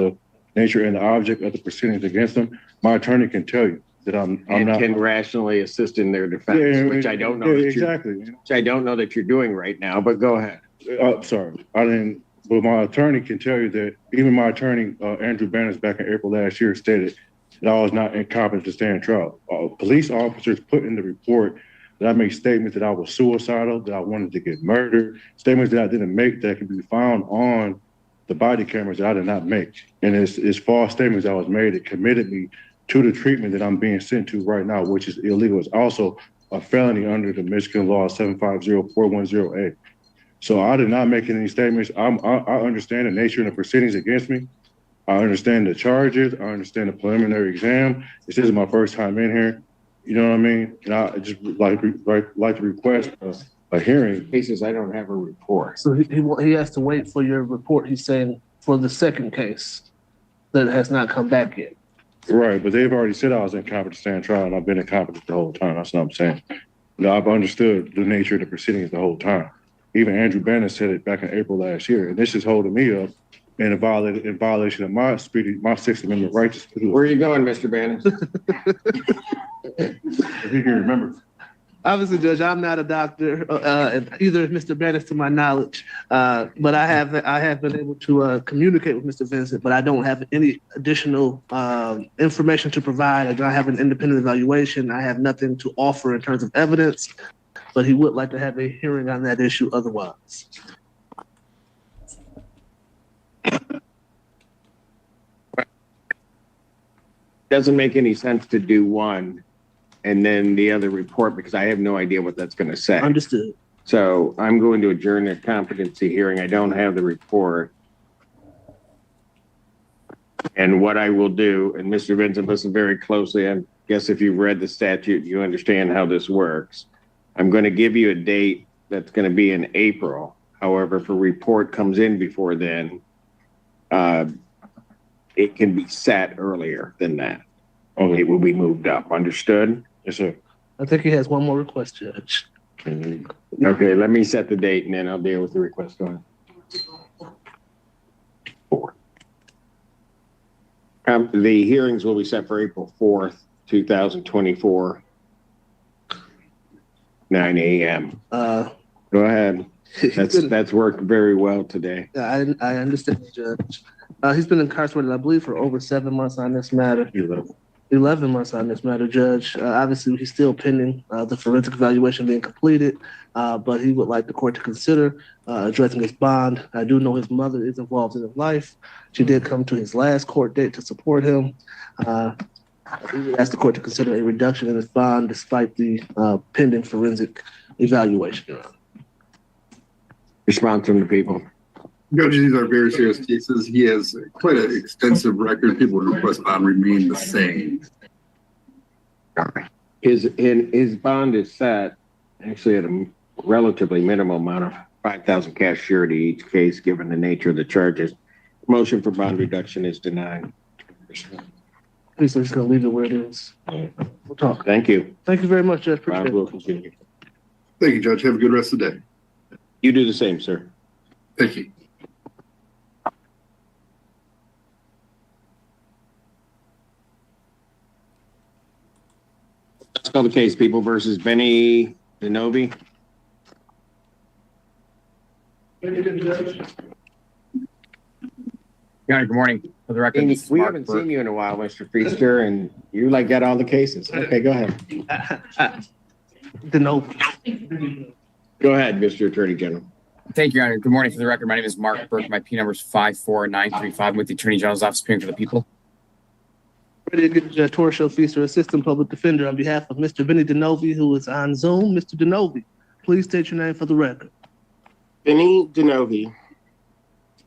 the object of the proceedings against them. My attorney can tell you that I'm not. Can rationally assist in their defense, which I don't know. Exactly. Which I don't know that you're doing right now, but go ahead. Sorry, I didn't. But my attorney can tell you that even my attorney, Andrew Banners, back in April last year, stated that I was not incompetent to stand trial. Police officers put in the report that I made statements that I was suicidal, that I wanted to get murdered, statements that I didn't make that could be found on the body cameras that I did not make. And it's false statements that was made that committed me to the treatment that I'm being sent to right now, which is illegal. It's also a felony under the Michigan law 750-410A. So I did not make any statements. I understand the nature of the proceedings against me. I understand the charges. I understand the preliminary exam. This is my first time in here. You know what I mean? And I just like to request a hearing. Cases, I don't have a report. So he has to wait for your report, he's saying, for the second case that has not come back yet. Right, but they've already said I was incompetent to stand trial, and I've been incompetent the whole time. That's what I'm saying. I've understood the nature of the proceedings the whole time. Even Andrew Banner said it back in April last year, and this is holding me up in violation of my Sixth Amendment right to speak. Where are you going, Mr. Banner? If you can remember. Obviously, Judge, I'm not a doctor, and either is Mr. Bennett to my knowledge, but I have been able to communicate with Mr. Vincent, but I don't have any additional information to provide. I don't have an independent evaluation. I have nothing to offer in terms of evidence, but he would like to have a hearing on that issue otherwise. Doesn't make any sense to do one and then the other report because I have no idea what that's going to say. Understood. So I'm going to adjourn the competency hearing. I don't have the report. And what I will do, and Mr. Vincent, listen very closely. I guess if you've read the statute, you understand how this works. I'm going to give you a date that's going to be in April. However, if a report comes in before then, it can be set earlier than that. It will be moved up. Understood? Yes, sir. I think he has one more request, Judge. Okay, let me set the date and then I'll deal with the request. Go ahead. The hearings will be set for April 4th, 2024, 9 a.m. Go ahead. That's worked very well today. I understand, Judge. He's been incarcerated, I believe, for over 7 months on this matter. 11 months on this matter, Judge. Obviously, he's still pending the forensic evaluation being completed, but he would like the court to consider addressing his bond. I do know his mother is involved in his life. She did come to his last court date to support him. We would ask the court to consider a reduction in his bond despite the pending forensic evaluation. Response from the people. Judge, these are very serious cases. He has quite an extensive record. People who request bond remain the same. His bond is set actually at a relatively minimal amount of $5,000 cash surety each case, given the nature of the charges. Motion for bond reduction is denied. Please, I'm just going to leave it where it is. We'll talk. Thank you. Thank you very much, Judge. Appreciate Bond will it. continue. Thank you, Judge. Have a good rest of the day. You do the same, sir. Thank you. Let's call the case, People versus Benny DeNovi. Yeah, good morning. For the record, We haven't seen you in a while, Mr. Feaster, and you got all the cases. Okay, go ahead. DeNovi. Go ahead, Mr. Attorney General. Thank you, Your Honor. Good morning. For the record, my name is Mark Burke. My P number is 54935. I'm with the Attorney General's Office appearing for the people. Ready to get Judge Torshell Feaster, Assistant Public Defender, on behalf of Mr. Benny DeNovi, who is on Zoom. Mr. DeNovi, please state your name for the record. Benny DeNovi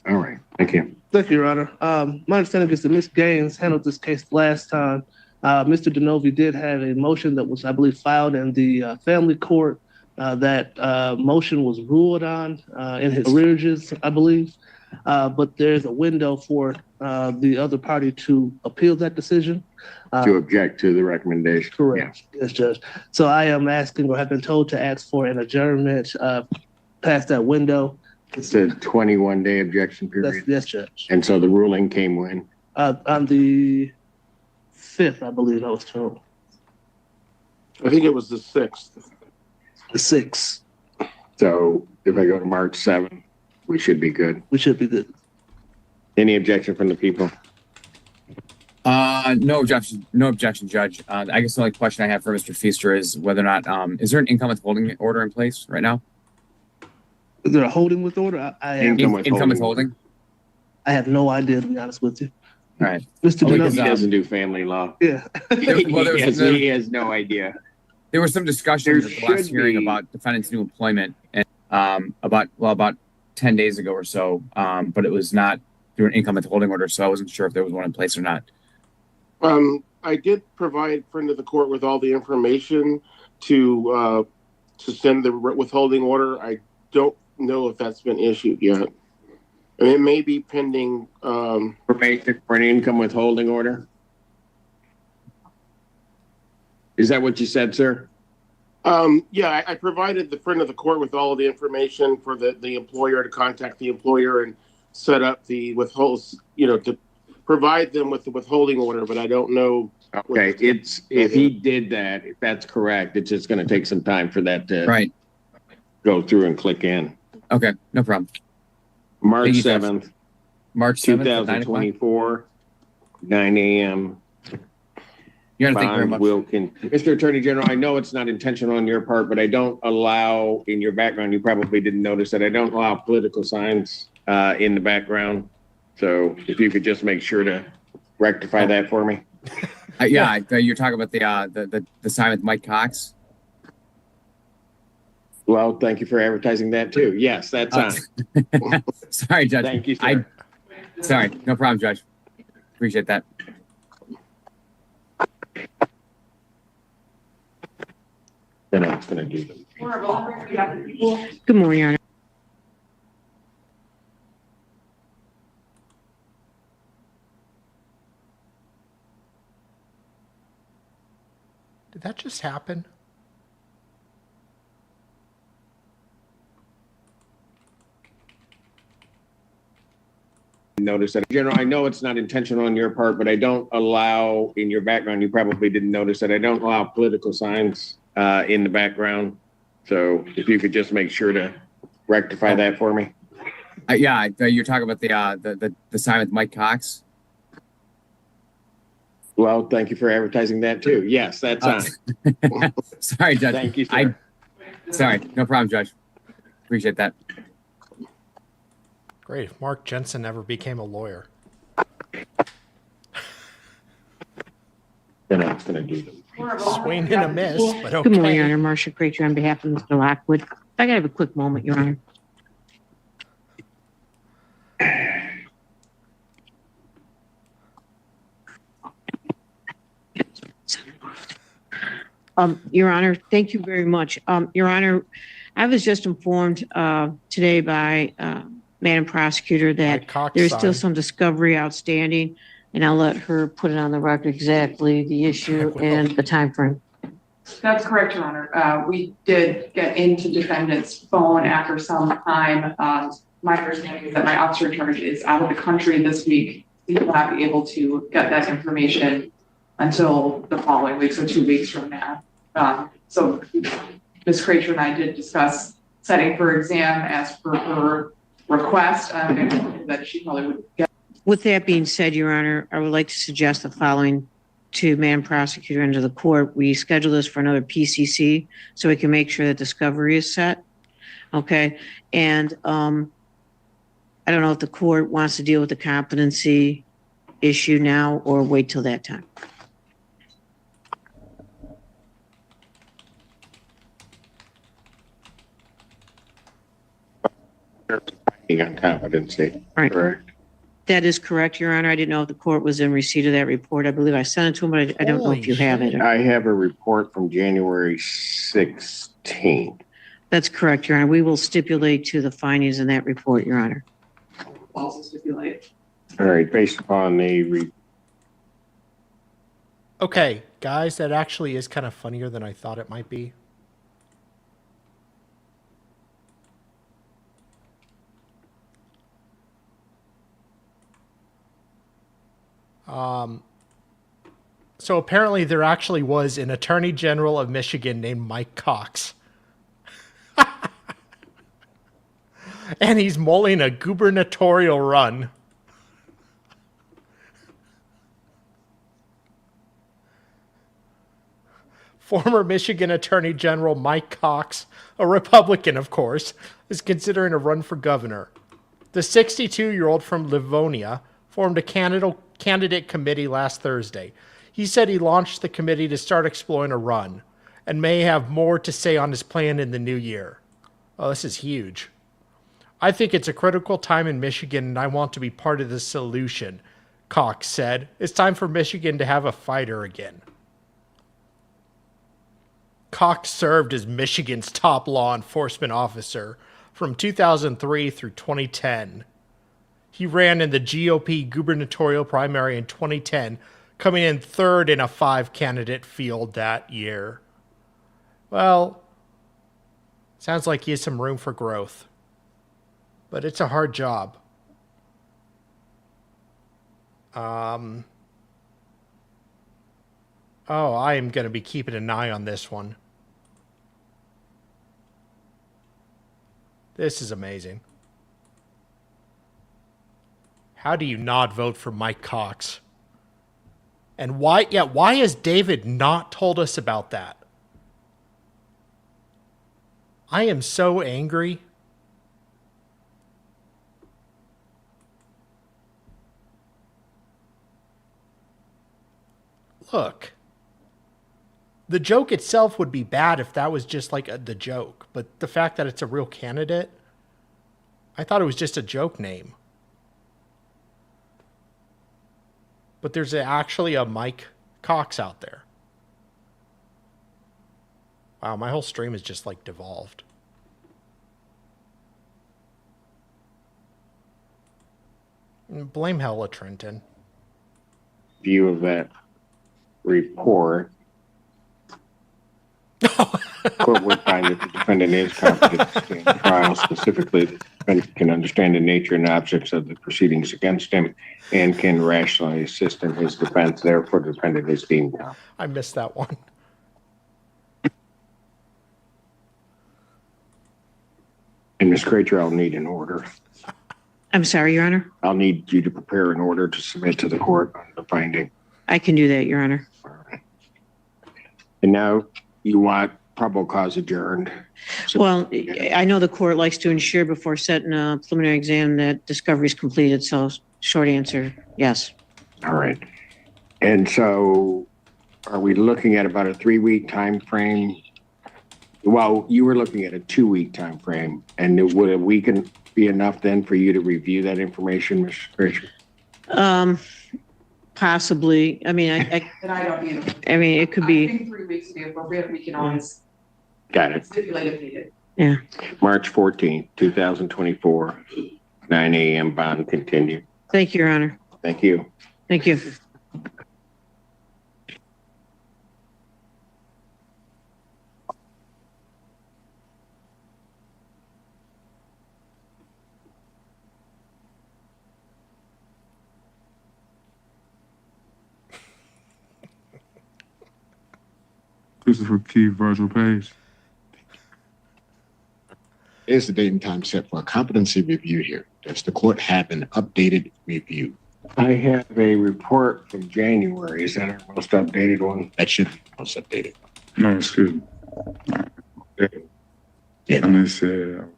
All right, thank you. Thank you, Your Honor. My understanding is that Ms. Gaines handled this case last time. Mr. DeNovi did have a motion that was, I believe, filed in the family court. That motion was ruled on in his arrearages, I believe. But there's a window for the other party to appeal that decision. To object to the recommendation. Correct. Yes, Judge. So I am asking, or have been told to ask for an adjournment past that window. It's a 21-day objection period. Yes, Judge. And so the ruling came when? On the 5th, I believe I was told. I think it was the 6th. The 6th. So if I go to March 7th, we should be good. We should be good. Any objection from the people? No objection, Judge. I guess the only question I have for Mr. Feaster is whether or not, is there an income withholding order in place right now? Is there a holding with order? Income withholding? I have no idea, to be honest with you. All right. Mr. He DeNovi. doesn't do family law. Yeah. He has no idea. There was some discussion at the last hearing about defendant's new employment and about 10 days ago or so, but it was not through an income withholding order, so I wasn't sure if there was one in place or not. I did provide friend of the court with all the information to send the withholding order. I don't know if that's been issued yet. And it may be pending. For an income withholding order? Is that what you said, sir? Yeah, I provided the friend of the court with all of the information for the employer to contact the employer and set up the to provide them with the withholding order, but I don't know. Okay, if he did that, if that's correct, it's just going to take some time for that to go through and click in. Okay, no problem. March 7th, March 7th, 2024, 9 a.m. You're gonna thank you very much. Mr. Attorney General, I know it's not intentional on your part, but I don't allow, in your background, you probably didn't notice that I don't allow political signs in the background. So if you could just make sure to rectify that for me. Yeah, you're talking about the sign with Mike Cox. Well, thank you for advertising that too. Yes, that's on. Sorry, Judge. Thank you, sir. Sorry, no problem, Judge. Appreciate that. Then I'm going to do them. Good morning, Your Honor. Did that just happen? Notice that. General, I know it's not intentional on your part, but I don't allow, in your background, you probably didn't notice that I don't allow political signs in the background. So if you could just make sure to rectify that for me. Yeah, you're talking about the sign with Mike Cox. Well, thank you for advertising that too. Yes, that's on. Sorry, Judge. Thank you, sir. Sorry, no problem, Judge. Appreciate that. Great. If Mark Jensen ever became a lawyer. Then I'm going to do them. Swing and a miss, but okay. Good morning, Your Honor. Marcia Crater on behalf of Mr. Lockwood. If I could have a quick moment, Your Honor. Your Honor, thank you very much. Your Honor, I was just informed today by Madam Prosecutor that there's still some discovery outstanding, and I'll let her put it on the record exactly the issue and the time frame. That's correct, Your Honor. We did get into defendant's phone after some time. My understanding is that my officer in charge is out of the country this week. He will not be able to get that information until the following week, so 2 weeks from now. So Ms. Crater and I did discuss setting for exam as per her request, and that she probably would get. With that being said, Your Honor, I would like to suggest the following to Madam Prosecutor and to the court. We schedule this for another PCC so we can make sure that discovery is set. Okay. And I don't know if the court wants to deal with the competency issue now or wait till that time. on competency. Right. Correct. That is correct, Your Honor. I didn't know if the court was in receipt of that report. I believe I sent it to him, but I don't know if you have it. I have a report from January 16th. That's correct, Your Honor. We will stipulate to the findings in that report, Your Honor. Also stipulate. All right, based upon the Okay, guys, that actually is kind of funnier than I thought it might be. So apparently there actually was an Attorney General of Michigan named Mike Cox. And he's mulling a gubernatorial run. Former Michigan Attorney General Mike Cox, a Republican, of course, is considering a run for governor. The 62-year-old from Livonia formed a candidate committee last Thursday. He said he launched the committee to start exploring a run and may have more to say on his plan in the new year. Oh, this is huge. I think it's a critical time in Michigan and I want to be part of the solution, Cox said. It's time for Michigan to have a fighter again. Cox served as Michigan's top law enforcement officer from 2003 through 2010. He ran in the GOP gubernatorial primary in 2010, coming in third in a 5-candidate field that year. Well, sounds like he has some room for growth. But it's a hard job. Oh, I am going to be keeping an eye on this one. This is amazing. How do you not vote for Mike Cox? And why has David not told us about that? I am so angry. Look, the joke itself would be bad if that was just like the joke, but the fact that it's a real candidate, I thought it was just a joke name. But there's actually a Mike Cox out there. Wow, my whole stream is just like devolved. Blame Hella Trenton. view of that report, court would find that the defendant is competent to stand trial. Specifically, the defendant can understand the nature and objects of the proceedings against him and can rationally assist in his defense. Therefore, the defendant is deemed competent. I missed that one. And Ms. Crater, I'll need an order. I'm sorry, Your Honor. I'll need you to prepare an order to submit to the court on the finding. I can do that, Your Honor. And now you want probable cause adjourned. Well, I know the court likes to ensure before setting a preliminary exam that discovery is completed. So short answer, yes. All right. And so are we looking at about a 3-week time frame? Well, you were looking at a 2-week time frame, and would a week be enough then for you to review that information, Mr. Fisher? Possibly. I mean, And I don't either. I mean, it could I be. think 3 weeks would be appropriate. We can always Got it. stipulate if needed. Yeah. March 14th, 2024, 9 a.m. bond continued. Thank you, Your Honor. Thank you. Thank you. Christopher Keith, Virgil Page. Is the date and time set for a competency review here? Does the court have an updated review? I have a report from January. Is that our most updated one? That should be most updated. No, excuse me. Yeah. And they said,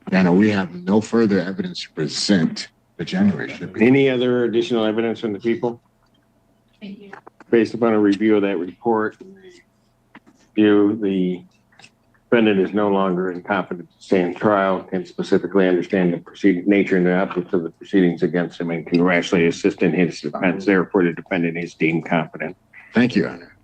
Dana, we have no further evidence to present. The January should be. Any other additional evidence from the people? Thank you. Based upon a review of that report, review the Defendant is no longer incompetent to stand trial and specifically understand the nature and the object of the proceedings against him and can rationally assist in his defense. Therefore, the defendant is deemed competent. Thank you, Your Honor.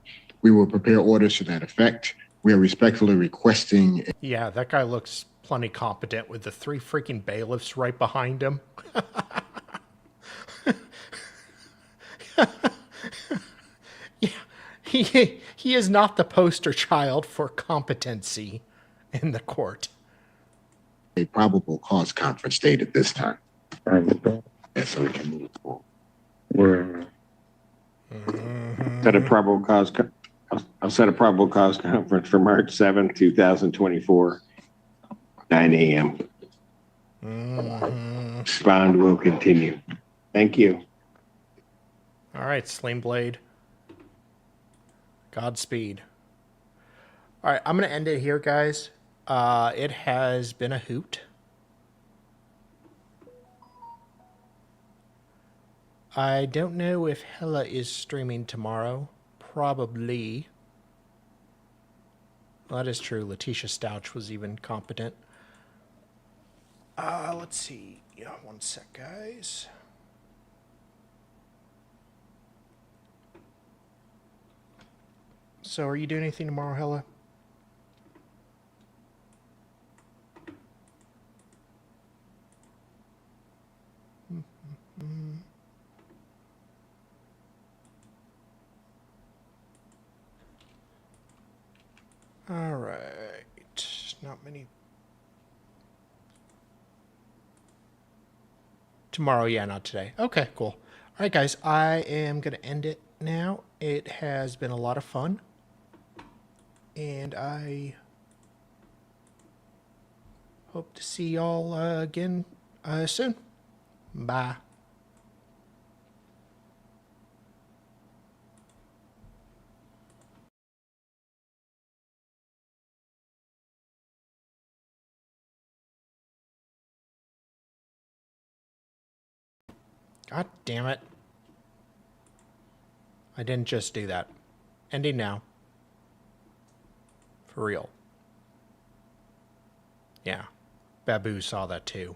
We will prepare orders to that effect. We are respectfully requesting. Yeah, that guy looks plenty competent with the 3 freaking bailiffs right behind him. Yeah, he is not the poster child for competency in the court. A probable cause conference date at this time. Yes, so we can move forward. Set a probable cause. I'll set a probable cause conference for March 7th, 2024, 9 a.m. Bond will continue. Thank you. All right, Sling Blade. Godspeed. All right, I'm going to end it here, guys. It has been a hoot. I don't know if Hella is streaming tomorrow. Probably. Well, that is true. Letitia Stouch was even competent. Let's see. Yeah, one sec, guys. So, are you doing anything tomorrow, Hella? All right. Not many. Tomorrow, yeah, not today. Okay, cool. All right, guys, I am going to end it now. It has been a lot of fun. And I hope to see y'all again soon. Bye. God damn it. I didn't just do that. Ending now. For real. Yeah. Babu saw that too.